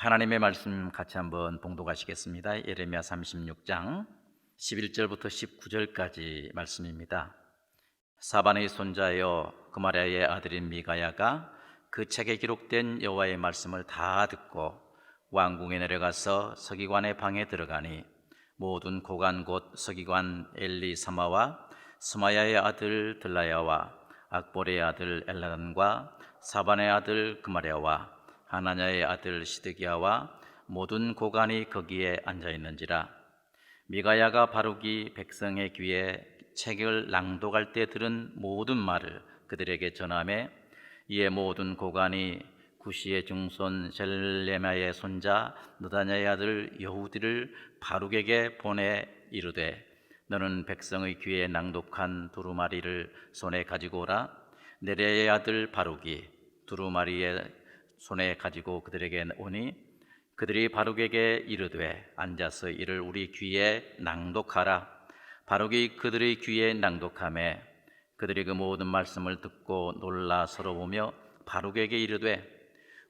하나님의 말씀 같이 한번 봉독하시겠습니다. 예레미야 36장 11절부터 19절까지 말씀입니다. 사반의 손자여 그마랴의 아들인 미가야가 그 책에 기록된 여호와의 말씀을 다 듣고 왕궁에 내려가서 서기관의 방에 들어가니 모든 고관 곧 서기관 엘리사마와 스마야의 아들 들라야와 악보레의 아들 엘라단과 사반의 아들 그마랴와 하나냐의 아들 시드기야와 모든 고관이 거기에 앉아있는지라. 미가야가 바룩이 백성의 귀에 책을 낭독할 때 들은 모든 말을 그들에게 전하매 이에 모든 고관이 구시의 증손 셀레마의 손자 느다냐의 아들 여후디를 바룩에게 보내 이르되 너는 백성의 귀에 낭독한 두루마리를 손에 가지고 오라. 네랴의 아들 바룩이 두루마리의 손에 가지고 그들에게 오니 그들이 바룩에게 이르되 앉아서 이를 우리 귀에 낭독하라. 바룩이 그들의 귀에 낭독하매 그들이 그 모든 말씀을 듣고 놀라 서로 보며 바룩에게 이르되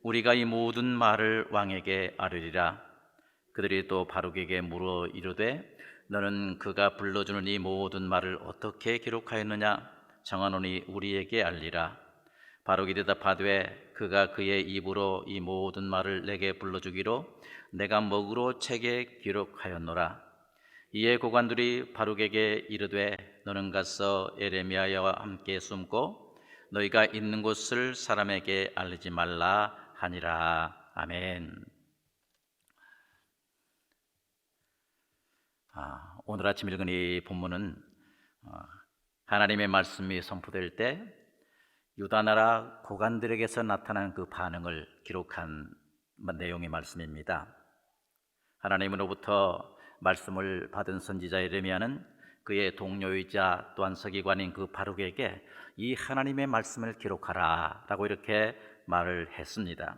우리가 이 모든 말을 왕에게 아뢰리라. 그들이 또 바룩에게 물어 이르되 너는 그가 불러주는 이 모든 말을 어떻게 기록하였느냐? 정하노니 우리에게 알리라. 바룩이 대답하되 그가 그의 입으로 이 모든 말을 내게 불러주기로 내가 먹으로 책에 기록하였노라. 이에 고관들이 바룩에게 이르되 너는 가서 예레미야와 함께 숨고 너희가 있는 곳을 사람에게 알리지 말라 하니라. 아멘. 오늘 아침 읽은 이 본문은 하나님의 말씀이 선포될 때 유다 나라 고관들에게서 나타난 그 반응을 기록한 내용의 말씀입니다. 하나님으로부터 말씀을 받은 선지자 예레미야는 그의 동료이자 또한 서기관인 그 바룩에게 이 하나님의 말씀을 기록하라 라고 이렇게 말을 했습니다.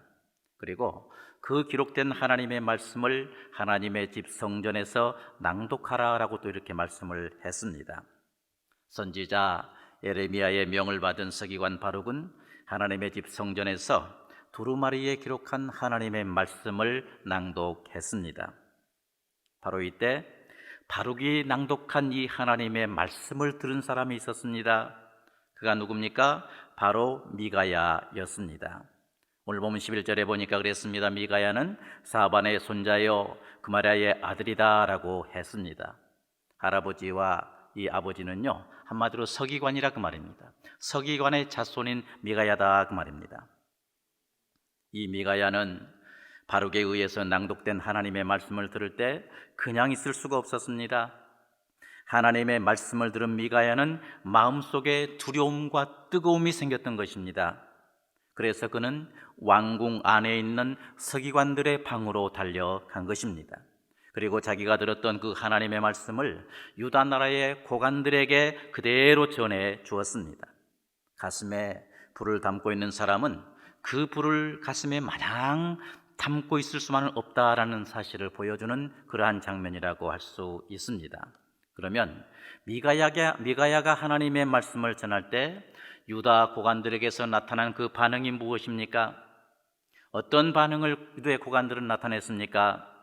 그리고 그 기록된 하나님의 말씀을 하나님의 집 성전에서 낭독하라 라고 또 이렇게 말씀을 했습니다. 선지자 예레미야의 명을 받은 서기관 바룩은 하나님의 집 성전에서 두루마리에 기록한 하나님의 말씀을 낭독했습니다. 바로 이때 바룩이 낭독한 이 하나님의 말씀을 들은 사람이 있었습니다. 그가 누굽니까? 바로 미가야였습니다. 오늘 보면 11절에 보니까 그랬습니다. 미가야는 사반의 손자여 그마랴의 아들이다 라고 했습니다. 할아버지와 이 아버지는요 한마디로 서기관이라 그 말입니다. 서기관의 자손인 미가야다 그 말입니다. 이 미가야는 바룩에 의해서 낭독된 하나님의 말씀을 들을 때 그냥 있을 수가 없었습니다. 하나님의 말씀을 들은 미가야는 마음속에 두려움과 뜨거움이 생겼던 것입니다. 그래서 그는 왕궁 안에 있는 서기관들의 방으로 달려간 것입니다. 그리고 자기가 들었던 그 하나님의 말씀을 유다 나라의 고관들에게 그대로 전해 주었습니다. 가슴에 불을 담고 있는 사람은 그 불을 가슴에 마냥 담고 있을 수만은 없다라는 사실을 보여주는 그러한 장면이라고 할 수 있습니다. 그러면 미가야가 하나님의 말씀을 전할 때 유다 고관들에게서 나타난 그 반응이 무엇입니까? 어떤 반응을 유다의 고관들은 나타냈습니까?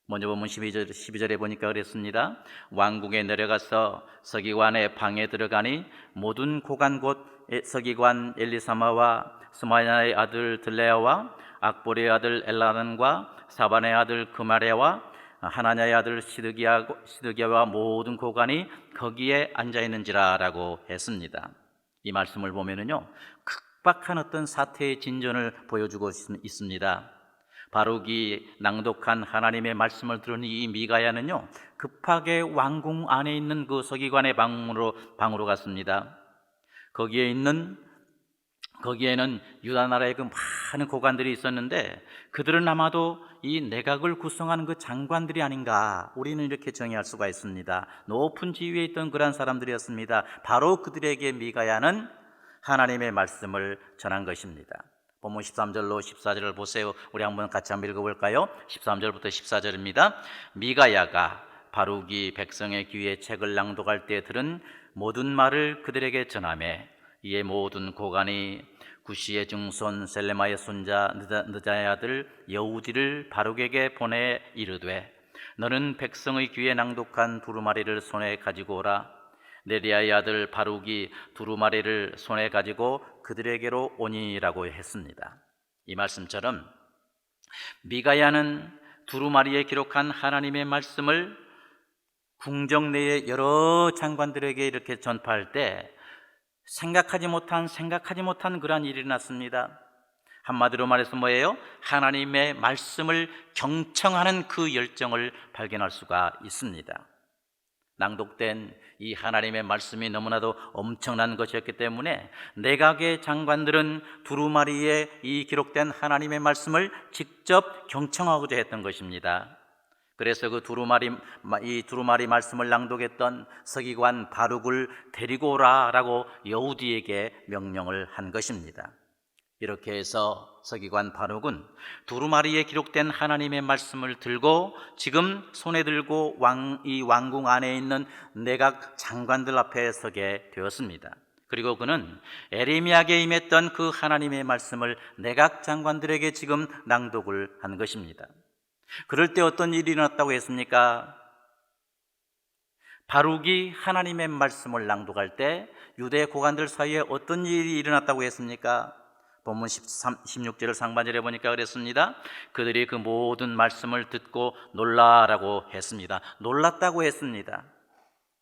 먼저 보면 12절에 보니까 그랬습니다. 왕궁에 내려가서 서기관의 방에 들어가니 모든 고관 곧 서기관 엘리사마와 스마야의 아들 들레야와 악보리의 아들 엘라단과 사반의 아들 그마랴와 하나냐의 아들 시드기야와 모든 고관이 거기에 앉아있는지라 라고 했습니다. 이 말씀을 보면은요 극박한 어떤 사태의 진전을 보여주고 있습니다. 바룩이 낭독한 하나님의 말씀을 들은 이 미가야는요 급하게 왕궁 안에 있는 그 서기관의 방으로 갔습니다. 거기에는 유다 나라의 그 많은 고관들이 있었는데 그들은 아마도 이 내각을 구성하는 그 장관들이 아닌가 우리는 이렇게 정의할 수가 있습니다. 높은 지위에 있던 그러한 사람들이었습니다. 바로 그들에게 미가야는 하나님의 말씀을 전한 것입니다. 본문 13절로 14절을 보세요. 우리 한번 같이 한번 읽어볼까요? 13절부터 14절입니다. 미가야가 바룩이 백성의 귀에 책을 낭독할 때 들은 모든 말을 그들에게 전하매 이에 모든 고관이 구시의 증손 셀레마의 손자 느자의 아들 여우디를 바룩에게 보내 이르되 너는 백성의 귀에 낭독한 두루마리를 손에 가지고 오라. 네리야의 아들 바룩이 두루마리를 손에 가지고 그들에게로 오니라고 했습니다. 이 말씀처럼 미가야는 두루마리에 기록한 하나님의 말씀을 궁정 내의 여러 장관들에게 이렇게 전파할 때 생각하지 못한 그러한 일이 났습니다. 한마디로 말해서 뭐예요? 하나님의 말씀을 경청하는 그 열정을 발견할 수가 있습니다. 낭독된 이 하나님의 말씀이 너무나도 엄청난 것이었기 때문에 내각의 장관들은 두루마리에 이 기록된 하나님의 말씀을 직접 경청하고자 했던 것입니다. 그래서 이 두루마리 말씀을 낭독했던 서기관 바룩을 데리고 오라라고 여우디에게 명령을 한 것입니다. 이렇게 해서 서기관 바룩은 두루마리에 기록된 하나님의 말씀을 들고 지금 손에 들고 이 왕궁 안에 있는 내각 장관들 앞에 서게 되었습니다. 그리고 그는 에레미야에게 임했던 그 하나님의 말씀을 내각 장관들에게 지금 낭독을 한 것입니다. 그럴 때 어떤 일이 일어났다고 했습니까? 바룩이 하나님의 말씀을 낭독할 때 유대 고관들 사이에 어떤 일이 일어났다고 했습니까? 본문 16절 상반절에 보니까 그랬습니다. 그들이 그 모든 말씀을 듣고 놀라라고 했습니다. 놀랐다고 했습니다.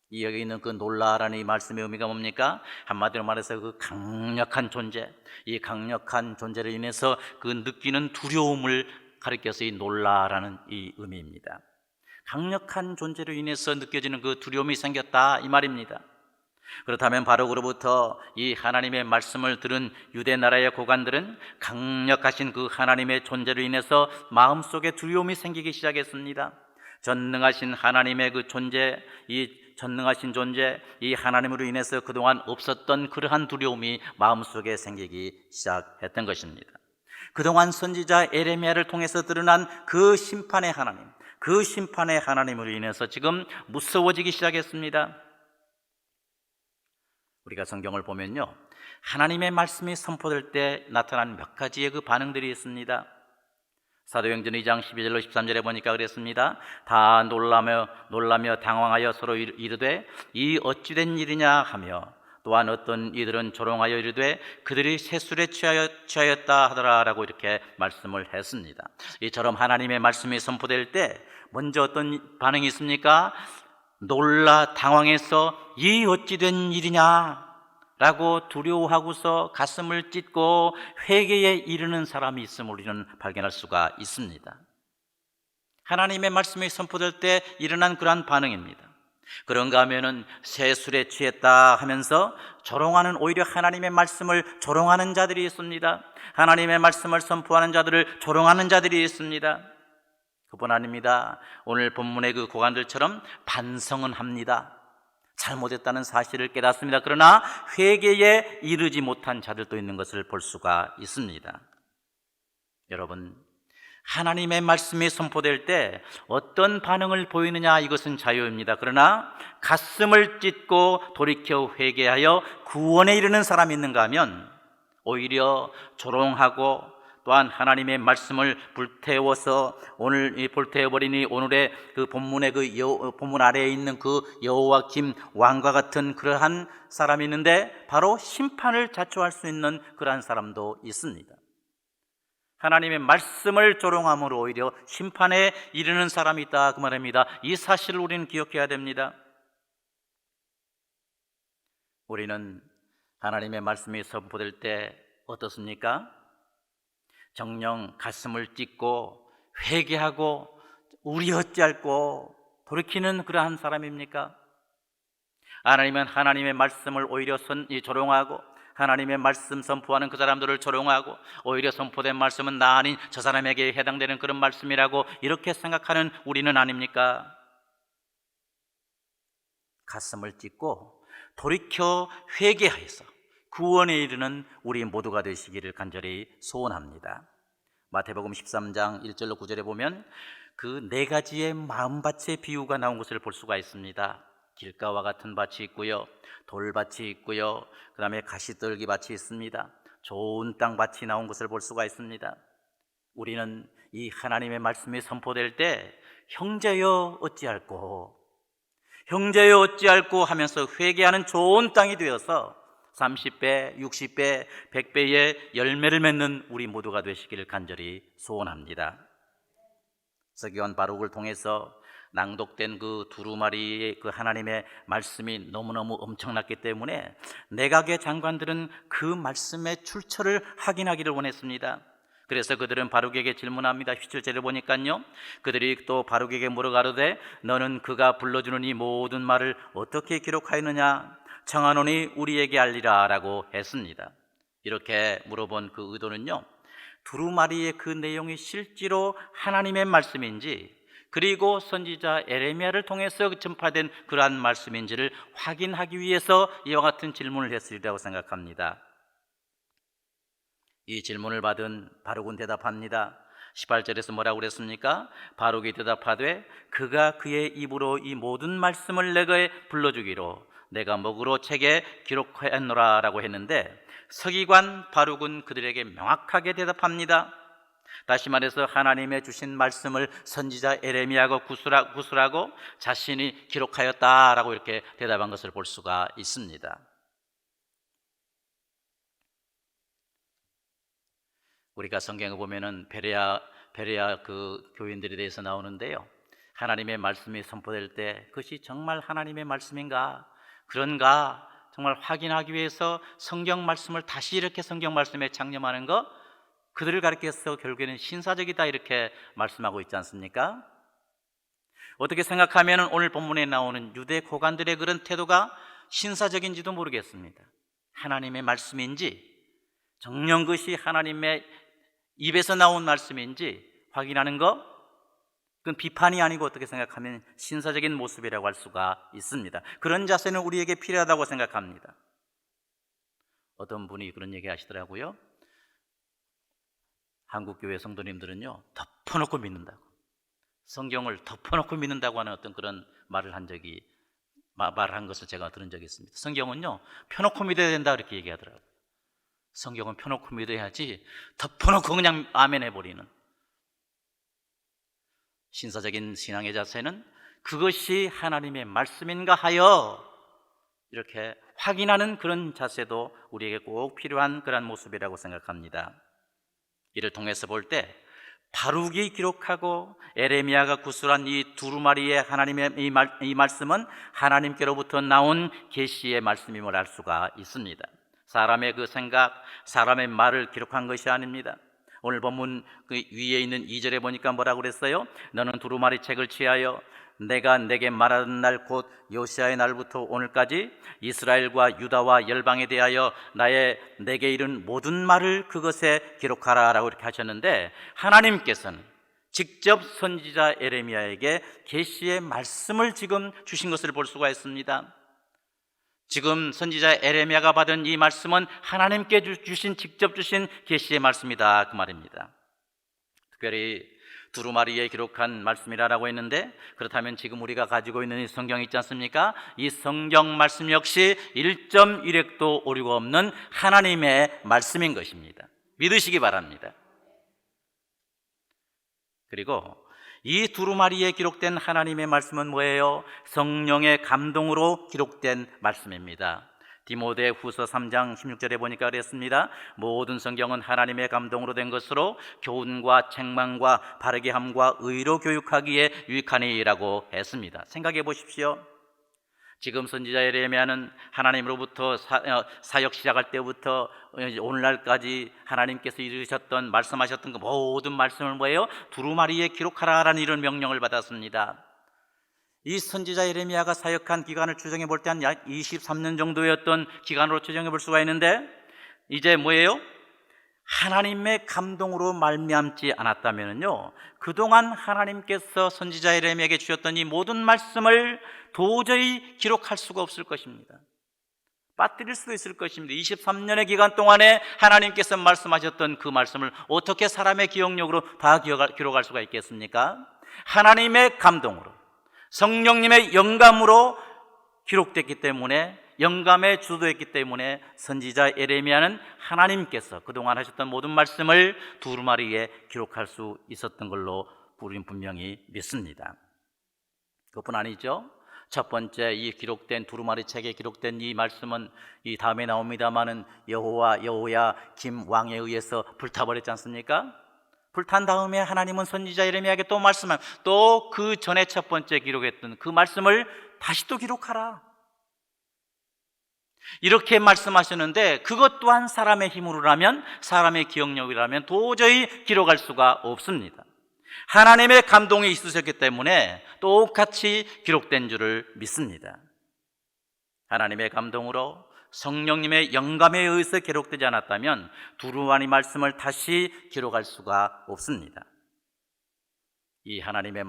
이 여기 있는 그 놀라라는 이 말씀의 의미가 뭡니까? 한마디로 말해서 그 강력한 존재, 이 강력한 존재로 인해서 그 느끼는 두려움을 가리켜서 이 놀라라는 이 의미입니다. 강력한 존재로 인해서 느껴지는 그 두려움이 생겼다 이 말입니다. 그렇다면 바룩으로부터 이 하나님의 말씀을 들은 유대 나라의 고관들은 강력하신 그 하나님의 존재로 인해서 마음속에 두려움이 생기기 시작했습니다. 전능하신 하나님의 그 존재, 이 전능하신 존재, 이 하나님으로 인해서 그동안 없었던 그러한 두려움이 마음속에 생기기 시작했던 것입니다. 그동안 선지자 에레미야를 통해서 드러난 그 심판의 하나님, 그 심판의 하나님으로 인해서 지금 무서워지기 시작했습니다. 우리가 성경을 보면요, 하나님의 말씀이 선포될 때 나타난 몇 가지의 그 반응들이 있습니다. 사도행전 2장 12절로 13절에 보니까 그랬습니다. 다 놀라며 당황하여 서로 이르되 이 어찌된 일이냐 하며, 또한 어떤 이들은 조롱하여 이르되 그들이 새술에 취하였다 하더라라고 이렇게 말씀을 했습니다. 이처럼 하나님의 말씀이 선포될 때 먼저 어떤 반응이 있습니까? 놀라 당황해서 이 어찌된 일이냐 라고 두려워하고서 가슴을 찢고 회개에 이르는 사람이 있음을 우리는 발견할 수가 있습니다. 하나님의 말씀이 선포될 때 일어난 그러한 반응입니다. 그런가 하면은 새술에 취했다 하면서 조롱하는, 오히려 하나님의 말씀을 조롱하는 자들이 있습니다. 하나님의 말씀을 선포하는 자들을 조롱하는 자들이 있습니다. 그뿐 아닙니다. 오늘 본문의 그 고관들처럼 반성은 합니다. 잘못했다는 사실을 깨닫습니다. 그러나 회개에 이르지 못한 자들도 있는 것을 볼 수가 있습니다. 여러분, 하나님의 말씀이 선포될 때 어떤 반응을 보이느냐, 이것은 자유입니다. 그러나 가슴을 찢고 돌이켜 회개하여 구원에 이르는 사람이 있는가 하면 오히려 조롱하고, 또한 하나님의 말씀을 불태워서 불태워버리니 오늘의 그 본문의 본문 아래에 있는 그 여호와김 왕과 같은 그러한 사람이 있는데, 바로 심판을 자초할 수 있는 그러한 사람도 있습니다. 하나님의 말씀을 조롱함으로 오히려 심판에 이르는 사람이 있다, 그 말입니다. 이 사실을 우리는 기억해야 됩니다. 우리는 하나님의 말씀이 선포될 때 어떻습니까? 정녕 가슴을 찢고 회개하고 우리 어찌할꼬 돌이키는 그러한 사람입니까? 아니면 하나님의 말씀을 오히려 조롱하고, 하나님의 말씀 선포하는 그 사람들을 조롱하고, 오히려 선포된 말씀은 나 아닌 저 사람에게 해당되는 그런 말씀이라고 이렇게 생각하는 우리는 아닙니까? 가슴을 찢고 돌이켜 회개하여서 구원에 이르는 우리 모두가 되시기를 간절히 소원합니다. 마태복음 13장 1절로 9절에 보면 그 네 가지의 마음밭의 비유가 나온 것을 볼 수가 있습니다. 길가와 같은 밭이 있고요, 돌밭이 있고요, 그 다음에 가시떨기 밭이 있습니다. 좋은 땅밭이 나온 것을 볼 수가 있습니다. 우리는 이 하나님의 말씀이 선포될 때 형제여 어찌할꼬, 형제여 어찌할꼬 하면서 회개하는 좋은 땅이 되어서 30배, 60배, 100배의 열매를 맺는 우리 모두가 되시기를 간절히 소원합니다. 서기관 바룩을 통해서 낭독된 그 두루마리의 그 하나님의 말씀이 너무너무 엄청났기 때문에 내각의 장관들은 그 말씀의 출처를 확인하기를 원했습니다. 그래서 그들은 바룩에게 질문합니다. 17절을 보니까요, 그들이 또 바룩에게 물어가로되 너는 그가 불러주는 이 모든 말을 어떻게 기록하였느냐? 청하노니 우리에게 알리라 라고 했습니다. 이렇게 물어본 그 의도는요, 두루마리의 그 내용이 실제로 하나님의 말씀인지, 그리고 선지자 에레미야를 통해서 전파된 그러한 말씀인지를 확인하기 위해서 이와 같은 질문을 했으리라고 생각합니다. 이 질문을 받은 바룩은 대답합니다. 18절에서 뭐라고 그랬습니까? 바룩이 대답하되 그가 그의 입으로 이 모든 말씀을 내게 불러주기로 내가 목으로 책에 기록하였노라 라고 했는데, 서기관 바룩은 그들에게 명확하게 대답합니다. 다시 말해서 하나님의 주신 말씀을 선지자 에레미야가 구술하고 자신이 기록하였다라고 이렇게 대답한 것을 볼 수가 있습니다. 우리가 성경에 보면은 베레아 그 교인들에 대해서 나오는데요, 하나님의 말씀이 선포될 때 그것이 정말 하나님의 말씀인가, 그런가 정말 확인하기 위해서 성경 말씀을 다시 이렇게 성경 말씀에 창념하는 것, 그들을 가리켜서 결국에는 신사적이다 이렇게 말씀하고 있지 않습니까? 어떻게 생각하면 오늘 본문에 나오는 유대 고관들의 그런 태도가 신사적인지도 모르겠습니다. 하나님의 말씀인지 정녕 그것이 하나님의 입에서 나온 말씀인지 확인하는 것, 그건 비판이 아니고 어떻게 생각하면 신사적인 모습이라고 할 수가 있습니다. 그런 자세는 우리에게 필요하다고 생각합니다. 어떤 분이 그런 얘기 하시더라고요. 한국교회 성도님들은요, 덮어놓고 믿는다고, 성경을 덮어놓고 믿는다고 하는 어떤 그런 말을 한 것을 제가 들은 적이 있습니다. 성경은요, 펴놓고 믿어야 된다 이렇게 얘기하더라고요. 성경은 펴놓고 믿어야지 덮어놓고 그냥 아멘 해버리는, 신사적인 신앙의 자세는 그것이 하나님의 말씀인가 하여 이렇게 확인하는 그런 자세도 우리에게 꼭 필요한 그런 모습이라고 생각합니다. 이를 통해서 볼 때 바룩이 기록하고 에레미야가 구술한 이 두루마리의 하나님의 이 말씀은 하나님께로부터 나온 계시의 말씀임을 알 수가 있습니다. 사람의 그 생각, 사람의 말을 기록한 것이 아닙니다. 오늘 본문 그 위에 있는 2절에 보니까 뭐라고 그랬어요? 너는 두루마리 책을 취하여 내가 내게 말하던 날 곧 요시아의 날부터 오늘까지 이스라엘과 유다와 열방에 대하여 내게 이른 모든 말을 그것에 기록하라 라고 이렇게 하셨는데, 하나님께서는 직접 선지자 에레미야에게 계시의 말씀을 지금 주신 것을 볼 수가 있습니다. 지금 선지자 에레미야가 받은 이 말씀은 하나님께 직접 주신 계시의 말씀이다 그 말입니다. 특별히 두루마리에 기록한 말씀이라고 했는데, 그렇다면 지금 우리가 가지고 있는 이 성경 있지 않습니까? 이 성경 말씀 역시 1.1획도 오류가 없는 하나님의 말씀인 것입니다. 믿으시기 바랍니다. 그리고 이 두루마리에 기록된 하나님의 말씀은 뭐예요? 성령의 감동으로 기록된 말씀입니다. 디모데 후서 3장 16절에 보니까 그랬습니다. 모든 성경은 하나님의 감동으로 된 것으로 교훈과 책망과 바르게 함과 의로 교육하기에 유익하니라고 했습니다. 생각해 보십시오. 지금 선지자 에레미야는 하나님으로부터 사역 시작할 때부터 오늘날까지 하나님께서 이루셨던 말씀하셨던 그 모든 말씀을 뭐예요? 두루마리에 기록하라라는 이런 명령을 받았습니다. 이 선지자 에레미야가 사역한 기간을 추정해 볼 때 한 약 23년 정도였던 기간으로 추정해 볼 수가 있는데, 이제 뭐예요? 하나님의 감동으로 말미암지 않았다면요, 그동안 하나님께서 선지자 에레미야에게 주셨던 이 모든 말씀을 도저히 기록할 수가 없을 것입니다. 빠뜨릴 수도 있을 것입니다. 23년의 기간 동안에 하나님께서 말씀하셨던 그 말씀을 어떻게 사람의 기억력으로 다 기록할 수가 있겠습니까? 하나님의 감동으로, 성령님의 영감으로 기록됐기 때문에, 영감에 주도했기 때문에 선지자 예레미야는 하나님께서 그동안 하셨던 모든 말씀을 두루마리에 기록할 수 있었던 걸로 우리는 분명히 믿습니다. 그뿐 아니죠. 첫 번째, 이 기록된 두루마리 책에 기록된 이 말씀은 이 다음에 나옵니다마는 여호야 김 왕에 의해서 불타버렸지 않습니까? 불탄 다음에 하나님은 선지자 예레미야에게 또 말씀한, 또 그 전에 첫 번째 기록했던 그 말씀을 다시 또 기록하라, 이렇게 말씀하셨는데, 그것 또한 사람의 힘으로라면, 사람의 기억력이라면 도저히 기록할 수가 없습니다. 하나님의 감동이 있으셨기 때문에 똑같이 기록된 줄을 믿습니다. 하나님의 감동으로, 성령님의 영감에 의해서 기록되지 않았다면 두루마리 말씀을 다시 기록할 수가 없습니다. 이 하나님의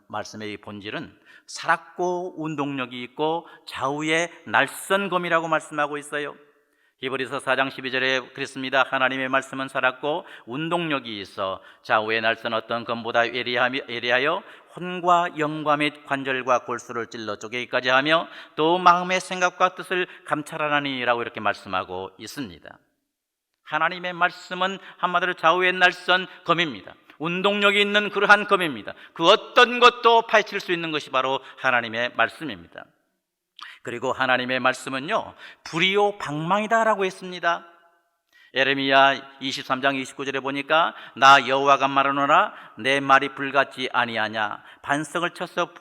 말씀의 본질은 살았고 운동력이 있고 좌우의 날선 검이라고 말씀하고 있어요. 히브리서 4장 12절에 그랬습니다. 하나님의 말씀은 살았고 운동력이 있어 좌우의 날선 어떤 검보다 예리하여 혼과 영과 및 관절과 골수를 찔러 쪼개기까지 하며 또 마음의 생각과 뜻을 감찰하나니라고 이렇게 말씀하고 있습니다. 하나님의 말씀은 한마디로 좌우의 날선 검입니다. 운동력이 있는 그러한 검입니다. 그 어떤 것도 파헤칠 수 있는 것이 바로 하나님의 말씀입니다. 그리고 하나님의 말씀은요, 불이요 방망이다라고 했습니다. 예레미야 23장 29절에 보니까 나 여호와가 말하노라 내 말이 불같지 아니하냐, 반석을 쳐서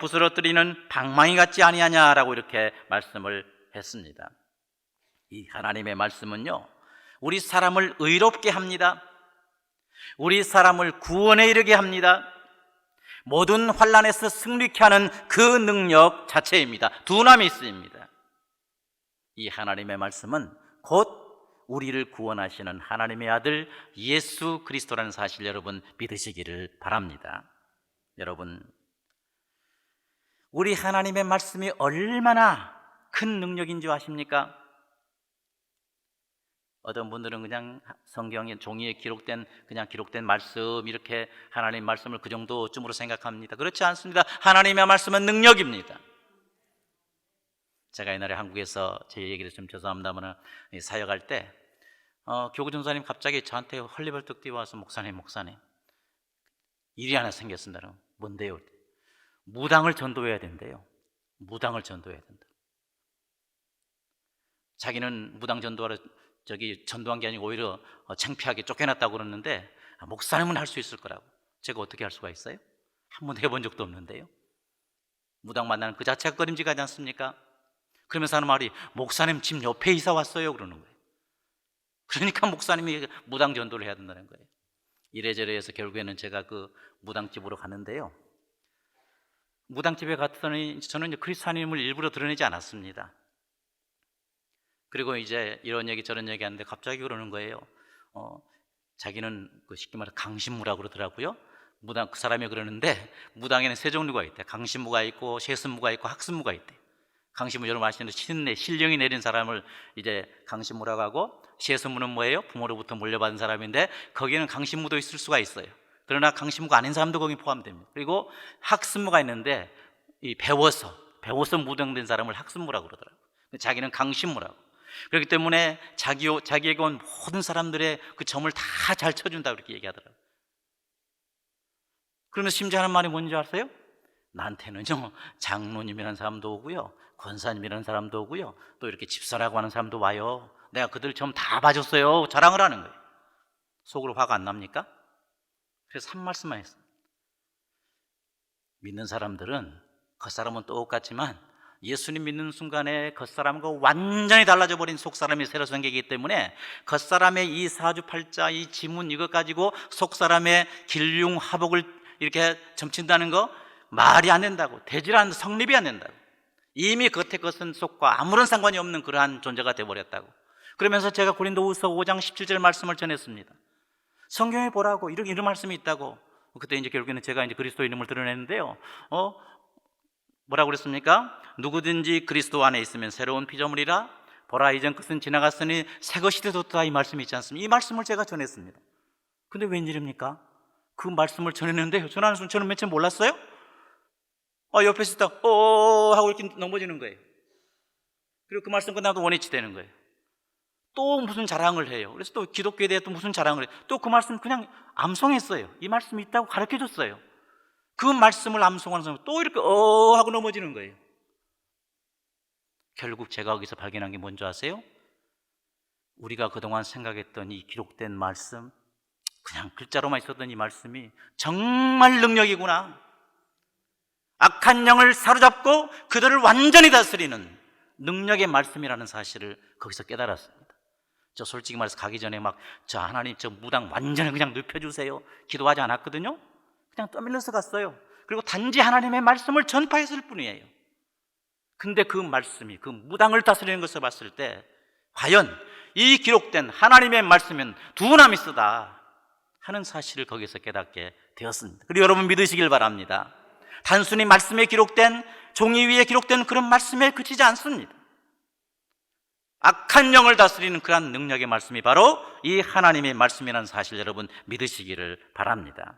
부스러뜨리는 방망이 같지 아니하냐라고 이렇게 말씀을 했습니다. 이 하나님의 말씀은요, 우리 사람을 의롭게 합니다. 우리 사람을 구원에 이르게 합니다. 모든 환난에서 승리케 하는 그 능력 자체입니다. 두나미스입니다. 이 하나님의 말씀은 곧 우리를 구원하시는 하나님의 아들 예수 그리스도라는 사실 여러분 믿으시기를 바랍니다. 여러분, 우리 하나님의 말씀이 얼마나 큰 능력인 줄 아십니까? 어떤 분들은 그냥 성경의 종이에 기록된 말씀, 이렇게 하나님의 말씀을 그 정도쯤으로 생각합니다. 그렇지 않습니다. 하나님의 말씀은 능력입니다. 제가 옛날에 한국에서 제 얘기를 좀 죄송합니다만 사역할 때 교구 전사님 갑자기 저한테 헐리벌떡 뛰어와서 목사님 일이 하나 생겼습니다. 뭔데요? 무당을 전도해야 된대요. 무당을 전도해야 된다. 자기는 무당 전도하러 전도한 게 아니고 오히려 창피하게 쫓겨났다고 그러는데 목사님은 할 수 있을 거라고. 제가 어떻게 할 수가 있어요? 한 번도 해본 적도 없는데요. 무당 만나는 그 자체가 꺼림직하지 않습니까? 그러면서 하는 말이 목사님 집 옆에 이사 왔어요 그러는 거예요. 그러니까 목사님이 무당 전도를 해야 된다는 거예요. 이래저래 해서 결국에는 제가 그 무당집으로 갔는데요, 무당집에 갔더니 저는 이제 그리스도인임을 일부러 드러내지 않았습니다. 그리고 이제 이런 얘기 저런 얘기 하는데 갑자기 그러는 거예요. 자기는 쉽게 말해 강신무라고 그러더라고요. 무당, 그 사람이 그러는데 무당에는 세 종류가 있대. 강신무가 있고 세습무가 있고 학습무가 있대. 강신무 여러분 아시는 신령이 내린 사람을 이제 강신무라고 하고, 세습무는 뭐예요? 부모로부터 물려받은 사람인데 거기에는 강신무도 있을 수가 있어요. 그러나 강신무가 아닌 사람도 거기 포함됩니다. 그리고 학습무가 있는데 이 배워서 무당된 사람을 학습무라고 그러더라고요. 자기는 강신무라고. 그렇기 때문에 자기에게 온 모든 사람들의 그 점을 다 잘 쳐준다 그렇게 얘기하더라고요. 그러면 심지어 하는 말이 뭔지 아세요? 나한테는요 장로님이라는 사람도 오고요, 권사님이라는 사람도 오고요, 또 이렇게 집사라고 하는 사람도 와요. 내가 그들 점 다 봐줬어요. 자랑을 하는 거예요. 속으로 화가 안 납니까? 그래서 한 말씀만 했어요. 믿는 사람들은 겉사람은 똑같지만 예수님 믿는 순간에 겉사람과 완전히 달라져 버린 속사람이 새로 생기기 때문에 겉사람의 이 사주팔자, 이 지문 이것 가지고 속사람의 길흉하복을 이렇게 점친다는 거 말이 안 된다고, 되질 않는, 성립이 안 된다고. 이미 겉의 것은 속과 아무런 상관이 없는 그러한 존재가 되어버렸다고. 그러면서 제가 고린도후서 5장 17절 말씀을 전했습니다. 성경에 보라고 이런 말씀이 있다고. 그때 이제 결국에는 제가 이제 그리스도 이름을 드러냈는데요. 뭐라고 그랬습니까? 누구든지 그리스도 안에 있으면 새로운 피조물이라, 보라 이전 것은 지나갔으니 새 것이 되었다, 이 말씀이 있지 않습니까? 이 말씀을 제가 전했습니다. 근데 웬일입니까? 그 말씀을 전했는데 저는 맨 처음 몰랐어요? 옆에 있다 하고 이렇게 넘어지는 거예요. 그리고 그 말씀 끝나도 원위치 되는 거예요. 또 무슨 자랑을 해요. 그래서 또 기독교에 대해 또 무슨 자랑을 해요. 또 그 말씀 그냥 암송했어요. 이 말씀이 있다고 가르쳐줬어요. 그 말씀을 암송하는 사람 또 이렇게 하고 넘어지는 거예요. 결국 제가 거기서 발견한 게 뭔지 아세요? 우리가 그동안 생각했던 이 기록된 말씀, 그냥 글자로만 있었던 이 말씀이 정말 능력이구나. 악한 영을 사로잡고 그들을 완전히 다스리는 능력의 말씀이라는 사실을 거기서 깨달았습니다. 저 솔직히 말해서 가기 전에 저 하나님 저 무당 완전히 그냥 눕혀주세요 기도하지 않았거든요. 그냥 떠밀려서 갔어요. 그리고 단지 하나님의 말씀을 전파했을 뿐이에요. 근데 그 말씀이 그 무당을 다스리는 것을 봤을 때 과연 이 기록된 하나님의 말씀은 두나미스다 하는 사실을 거기서 깨닫게 되었습니다. 그리고 여러분 믿으시길 바랍니다. 단순히 말씀에 기록된, 종이 위에 기록된 그런 말씀에 그치지 않습니다. 악한 영을 다스리는 그러한 능력의 말씀이 바로 이 하나님의 말씀이라는 사실 여러분 믿으시기를 바랍니다.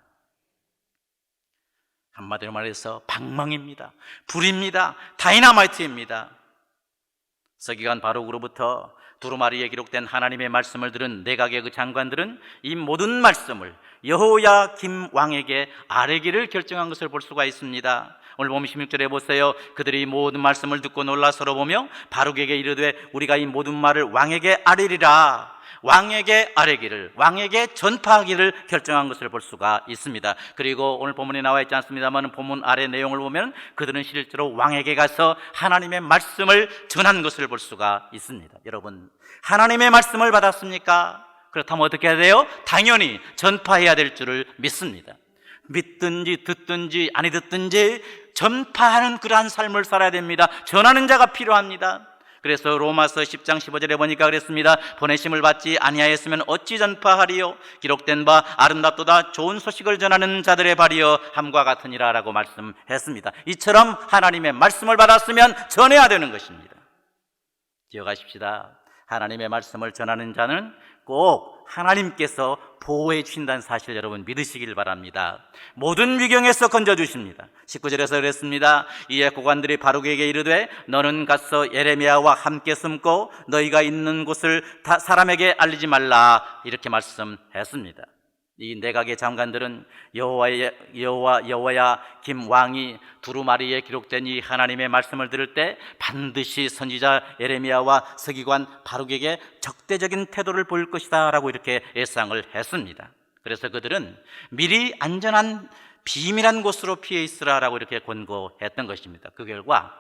한마디로 말해서 방망입니다. 불입니다. 다이너마이트입니다. 서기관 바룩으로부터 두루마리에 기록된 하나님의 말씀을 들은 내각의 그 장관들은 이 모든 말씀을 여호야김 왕에게 아뢰기를 결정한 것을 볼 수가 있습니다. 오늘 보면 16절에 보세요. 그들이 모든 말씀을 듣고 놀라 서로 보며 바룩에게 이르되 우리가 이 모든 말을 왕에게 아뢰리라. 왕에게 아뢰기를, 왕에게 전파하기를 결정한 것을 볼 수가 있습니다. 그리고 오늘 본문에 나와 있지 않습니다만 본문 아래 내용을 보면 그들은 실제로 왕에게 가서 하나님의 말씀을 전한 것을 볼 수가 있습니다. 여러분, 하나님의 말씀을 받았습니까? 그렇다면 어떻게 해야 돼요? 당연히 전파해야 될 줄을 믿습니다. 믿든지 듣든지 아니 듣든지 전파하는 그러한 삶을 살아야 됩니다. 전하는 자가 필요합니다. 그래서 로마서 10장 15절에 보니까 그랬습니다. 보내심을 받지 아니하였으면 어찌 전파하리요? 기록된 바 아름답도다 좋은 소식을 전하는 자들의 발이여 함과 같으니라 라고 말씀했습니다. 이처럼 하나님의 말씀을 받았으면 전해야 되는 것입니다. 기억하십시다. 하나님의 말씀을 전하는 자는 꼭 하나님께서 보호해 주신다는 사실 여러분 믿으시길 바랍니다. 모든 위경에서 건져주십니다. 19절에서 그랬습니다. 이에 고관들이 바룩에게 이르되 너는 가서 예레미야와 함께 숨고 너희가 있는 곳을 다 사람에게 알리지 말라 이렇게 말씀했습니다. 이 내각의 장관들은 여호야 김 왕이 두루마리에 기록된 이 하나님의 말씀을 들을 때 반드시 선지자 예레미야와 서기관 바룩에게 적대적인 태도를 보일 것이다 라고 이렇게 예상을 했습니다. 그래서 그들은 미리 안전한 비밀한 곳으로 피해 있으라라고 이렇게 권고했던 것입니다. 그 결과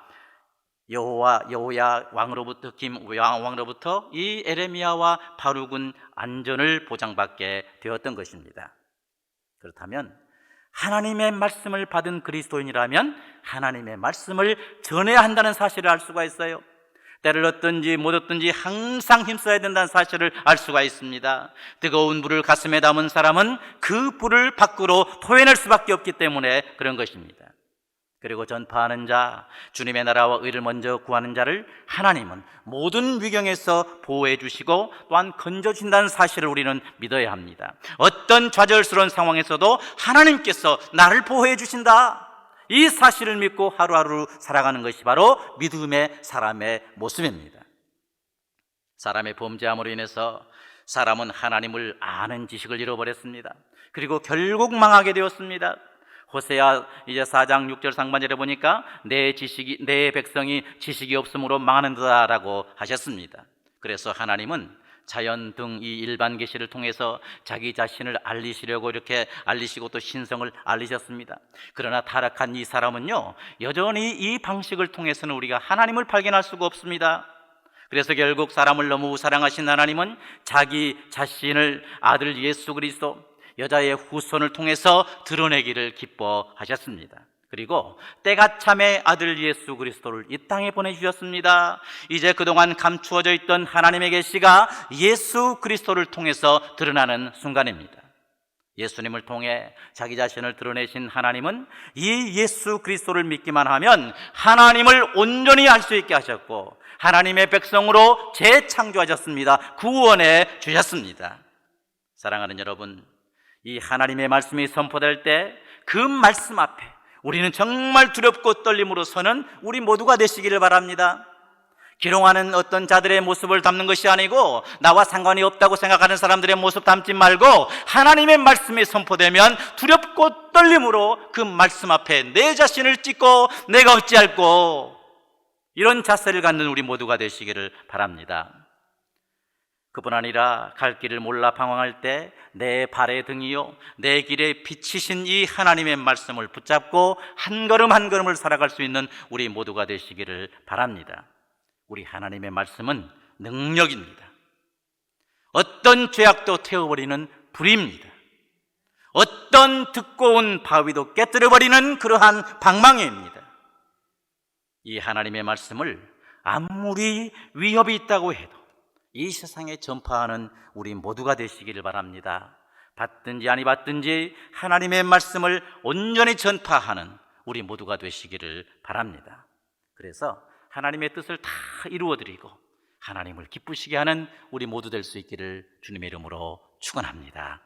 여호야 왕으로부터 김 왕으로부터 이 에레미야와 바룩은 안전을 보장받게 되었던 것입니다. 그렇다면 하나님의 말씀을 받은 그리스도인이라면 하나님의 말씀을 전해야 한다는 사실을 알 수가 있어요. 때를 얻든지 못 얻든지 항상 힘써야 된다는 사실을 알 수가 있습니다. 뜨거운 불을 가슴에 담은 사람은 그 불을 밖으로 토해낼 수밖에 없기 때문에 그런 것입니다. 그리고 전파하는 자, 주님의 나라와 의를 먼저 구하는 자를 하나님은 모든 위경에서 보호해 주시고 또한 건져주신다는 사실을 우리는 믿어야 합니다. 어떤 좌절스러운 상황에서도 하나님께서 나를 보호해 주신다, 이 사실을 믿고 하루하루 살아가는 것이 바로 믿음의 사람의 모습입니다. 사람의 범죄함으로 인해서 사람은 하나님을 아는 지식을 잃어버렸습니다. 그리고 결국 망하게 되었습니다. 호세아 이제 4장 6절 상반절에 보니까 내 백성이 지식이 없으므로 망하는다라고 하셨습니다. 그래서 하나님은 자연 등 이 일반 계시를 통해서 자기 자신을 알리시려고 이렇게 알리시고 또 신성을 알리셨습니다. 그러나 타락한 이 사람은요, 여전히 이 방식을 통해서는 우리가 하나님을 발견할 수가 없습니다. 그래서 결국 사람을 너무 사랑하신 하나님은 자기 자신을 아들 예수 그리스도 여자의 후손을 통해서 드러내기를 기뻐하셨습니다. 그리고 때가 참에 아들 예수 그리스도를 이 땅에 보내주셨습니다. 이제 그동안 감추어져 있던 하나님의 계시가 예수 그리스도를 통해서 드러나는 순간입니다. 예수님을 통해 자기 자신을 드러내신 하나님은 이 예수 그리스도를 믿기만 하면 하나님을 온전히 알 수 있게 하셨고 하나님의 백성으로 재창조하셨습니다. 구원해 주셨습니다. 사랑하는 여러분, 이 하나님의 말씀이 선포될 때 그 말씀 앞에 우리는 정말 두렵고 떨림으로 서는 우리 모두가 되시기를 바랍니다. 기롱하는 어떤 자들의 모습을 담는 것이 아니고 나와 상관이 없다고 생각하는 사람들의 모습 담지 말고 하나님의 말씀이 선포되면 두렵고 떨림으로 그 말씀 앞에 내 자신을 찢고 내가 어찌할꼬, 이런 자세를 갖는 우리 모두가 되시기를 바랍니다. 그뿐 아니라 갈 길을 몰라 방황할 때 내 발의 등이요 내 길에 비치신 이 하나님의 말씀을 붙잡고 한 걸음 한 걸음을 살아갈 수 있는 우리 모두가 되시기를 바랍니다. 우리 하나님의 말씀은 능력입니다. 어떤 죄악도 태워버리는 불입니다. 어떤 두꺼운 바위도 깨뜨려버리는 그러한 방망이입니다. 이 하나님의 말씀을 아무리 위협이 있다고 해도 이 세상에 전파하는 우리 모두가 되시기를 바랍니다. 받든지 아니 받든지 하나님의 말씀을 온전히 전파하는 우리 모두가 되시기를 바랍니다. 그래서 하나님의 뜻을 다 이루어드리고 하나님을 기쁘시게 하는 우리 모두 될 수 있기를 주님의 이름으로 축원합니다.